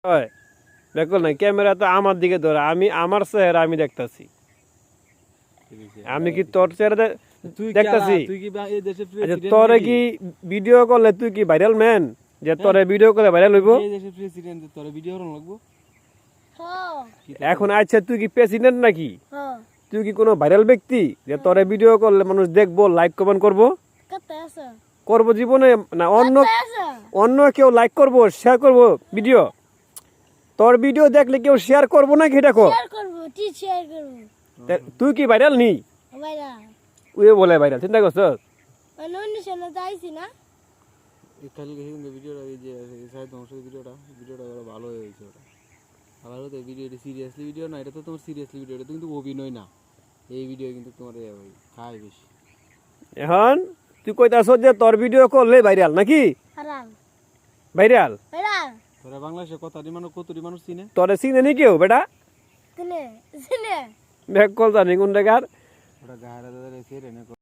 হয় দেখো না ক্যামেরা তো আমার দিকে ধরে আমি আমার চেহারা আমি দেখতাছি আমি কি তোর চেহারা দেখতাছি তুই কি এই দেশের আচ্ছা প্রেসিডেন্ট তোরে কি ভিডিও করলে তুই কি ভাইরাল ম্যান যে তোরে ভিডিও করে ভাইরাল হইব এই দেশের প্রেসিডেন্ট তোর ভিডিও করন লাগবো এখন আচ্ছা তুই কি প্রেসিডেন্ট নাকি হ্যাঁ তুই কি কোনো ভাইরাল ব্যক্তি যে তোরে ভিডিও করলে মানুষ দেখবো লাইক কমেন্ট করবো কত আছে করবো জীবনে না অন্য আছে অন্য কেউ লাইক করবো শেয়ার করবো ভিডিও তোর ভিডিও দেখলে কেউ শেয়ার করবো নাকি এটা কর শেয়ার করব ঠিক শেয়ার করব তুই কি ভাইরাল নি ভাইরা ওই বলে ভাইরাল চিন্তা করছস অনুষ্ঠানে যাইছি না এই কালকে কিন্তু ভিডিওটা এই যে সাইড তোমার ভিডিওটা বড় ভালো হয়েছে ওটা আবার তো ভিডিওটা সিরিয়াসলি ভিডিও না এটা তো তোমার সিরিয়াসলি ভিডিও এটা কিন্তু অভিনয় না এই ভিডিও কিন্তু তোমার খায় বেশি এখন তুই কইতাছস যে তোর ভিডিও করলে ভাইরাল নাকি হারাম ভাইরাল ভাইরা তোরা বাংলাদেশে কতটি মানুষ চিনে তোরে চিনে নি কেউ বেটা কোনে সিনে ব্যাক কল জানি কোন জায়গার ওটা গায়রা দাদা ছেড়ে না